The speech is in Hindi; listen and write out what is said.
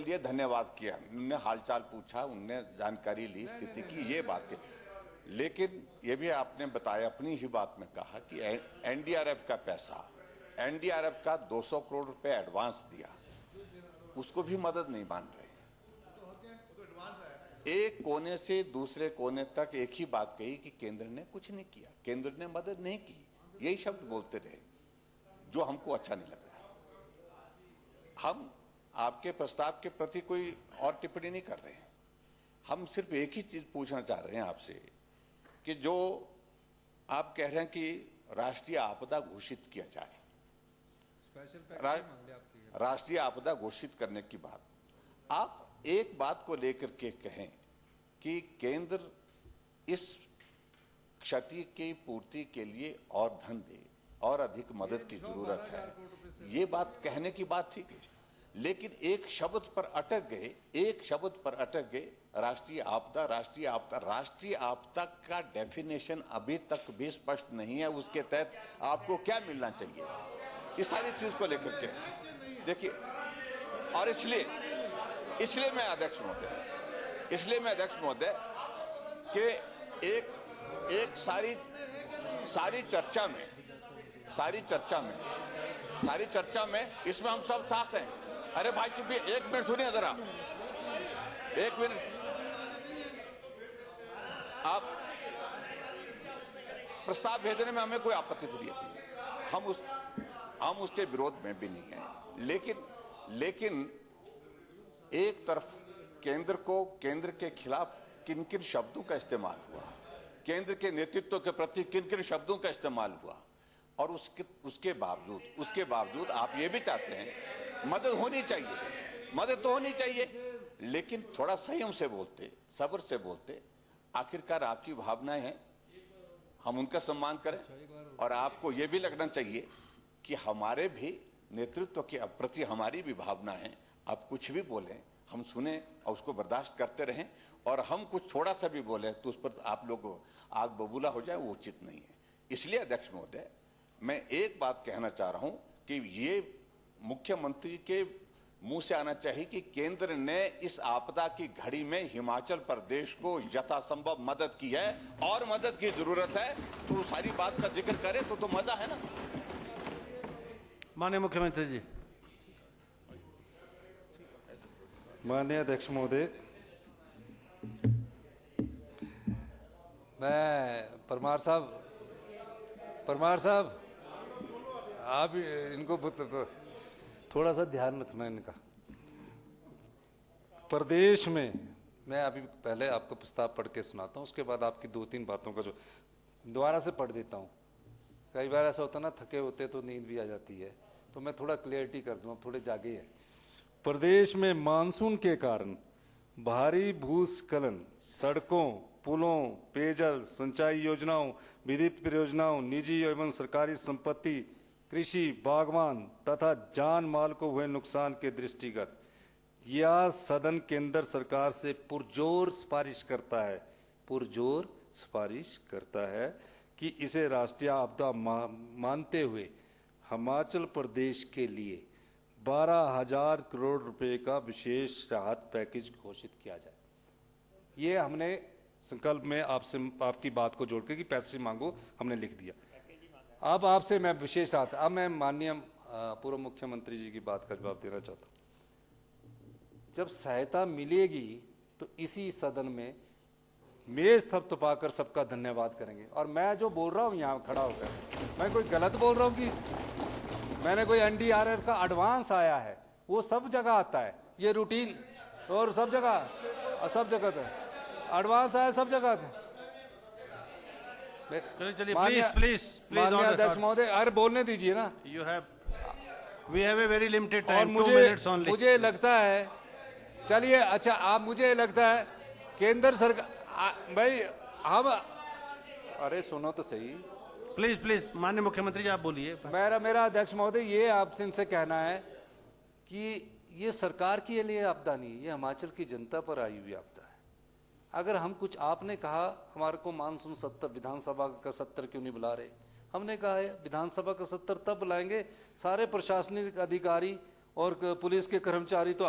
लिए धन्यवाद किया, उनने हालचाल पूछा, उनने जानकारी ली स्थिति की, ये बात है। लेकिन ये भी आपने बताया, अपनी ही बात में कहा कि एनडीआरएफ का पैसा, एनडीआरएफ का 200 करोड़ रुपए एडवांस दिया, उसको भी मदद नहीं मान रहे। एक कोने से दूसरे कोने तक एक ही बात कही कि केंद्र ने कुछ नहीं किया, केंद्र ने मदद नहीं की, यही शब्द बोलते रहे, जो हमको अच्छा नहीं लग रहा। हम आपके प्रस्ताव के प्रति कोई और टिप्पणी नहीं कर रहे हैं, हम सिर्फ एक ही चीज पूछना चाह रहे हैं आपसे कि जो आप कह रहे हैं कि राष्ट्रीय आपदा घोषित किया जाए, राष्ट्रीय आपदा घोषित करने की बात, आप एक बात को लेकर के कहें कि केंद्र इस क्षति की पूर्ति के लिए और धन दे और अधिक मदद की जरूरत है, ये बात कहने की बात ठीक है। लेकिन एक शब्द पर अटक गए, एक शब्द पर अटक गए, राष्ट्रीय आपदा, राष्ट्रीय आपदा। राष्ट्रीय आपदा का डेफिनेशन अभी तक भी स्पष्ट नहीं है, उसके तहत आपको क्या मिलना चाहिए, इस सारी चीज को लेकर के देखिए। और इसलिए मैं अध्यक्ष महोदय कि एक सारी चर्चा में इसमें हम सब साथ हैं। अरे भाई चुप, एक मिनट सुनिए जरा, एक मिनट। आप प्रस्ताव भेजने में हमें कोई आपत्ति थोड़ी है, हम उसके विरोध में भी नहीं है। लेकिन एक तरफ केंद्र के खिलाफ किन किन शब्दों का इस्तेमाल हुआ, केंद्र के नेतृत्व के प्रति किन किन शब्दों का इस्तेमाल हुआ, और उसके बावजूद आप ये भी चाहते हैं मदद होनी चाहिए, मदद तो होनी चाहिए, लेकिन थोड़ा संयम से बोलते, सब्र से बोलते। आखिरकार आपकी भावनाएं हैं, हम उनका सम्मान करें, और आपको ये भी लगना चाहिए कि हमारे भी नेतृत्व के प्रति हमारी भी भावना है। आप कुछ भी बोलें, हम सुने और उसको बर्दाश्त करते रहें, और हम कुछ थोड़ा सा भी बोले तो उस पर आप लोग आग बबूला हो जाए, वो उचित नहीं है। इसलिए अध्यक्ष महोदय, मैं एक बात कहना चाह रहा हूं कि ये मुख्यमंत्री के मुंह से आना चाहिए कि केंद्र ने इस आपदा की घड़ी में हिमाचल प्रदेश को यथासंभव मदद की है और मदद की जरूरत है, तो सारी बात का जिक्र करें तो मजा है ना। माननीय मुख्यमंत्री जी। माननीय अध्यक्ष महोदय, मैं परमार साहब आप इनको थोड़ा सा ध्यान रखना इनका। प्रदेश में मैं अभी पहले आपको प्रस्ताव पढ़ के सुनाता हूँ, उसके बाद आपकी 2-3 बातों का जो दोबारा से पढ़ देता हूँ। कई बार ऐसा होता ना, थके होते तो नींद भी आ जाती है, तो मैं थोड़ा क्लियरिटी कर दूँ, अब थोड़े जागे हैं। प्रदेश में मानसून के कारण भारी भूस्खलन, सड़कों, पुलों, पेयजल, सिंचाई योजनाओं, विद्युत परियोजनाओं, निजी एवं सरकारी संपत्ति, कृषि, बागवान तथा जान माल को हुए नुकसान के दृष्टिगत यह सदन केंद्र सरकार से पुरजोर सिफारिश करता है कि इसे राष्ट्रीय आपदा मानते हुए हिमाचल प्रदेश के लिए 12,000 करोड़ रुपए का विशेष राहत पैकेज घोषित किया जाए। ये हमने संकल्प में आपकी बात को जोड़ के कि पैसे मांगो, हमने लिख दिया। अब आपसे मैं विशेष राहत, अब मैं माननीय पूर्व मुख्यमंत्री जी की बात का जवाब देना चाहता हूँ। जब सहायता मिलेगी तो इसी सदन में मेज थपथपाकर सबका धन्यवाद करेंगे। और मैं जो बोल रहा हूँ यहाँ खड़ा होकर, मैं कोई गलत बोल रहा हूँ कि मैंने कोई एनडीआरएफ का एडवांस आया है? वो सब जगह आता है, ये रूटीन, और सब जगह था एडवांस आया, सब जगह था। चलिए प्लीज माननीय अध्यक्ष महोदय, अरे बोलने दीजिए ना। We have a very limited time, 2 minutes only. मुझे लगता है, चलिए अच्छा, आप मुझे लगता है केंद्र सरकार, भाई हम, अरे सुनो तो सही, प्लीज माननीय मुख्यमंत्री जी आप बोलिए। मेरा अध्यक्ष महोदय, ये आपसे इनसे कहना है कि ये सरकार के लिए आपदा नहीं, ये हिमाचल की जनता पर आई हुई आपदा है। अगर हम कुछ, आपने कहा हमारे को मानसून सत्र, विधानसभा का सत्र क्यों नहीं बुला रहे? हमने कहा है विधानसभा का सत्र तब बुलाएंगे, सारे प्रशासनिक अधिकारी और पुलिस के कर्मचारी तो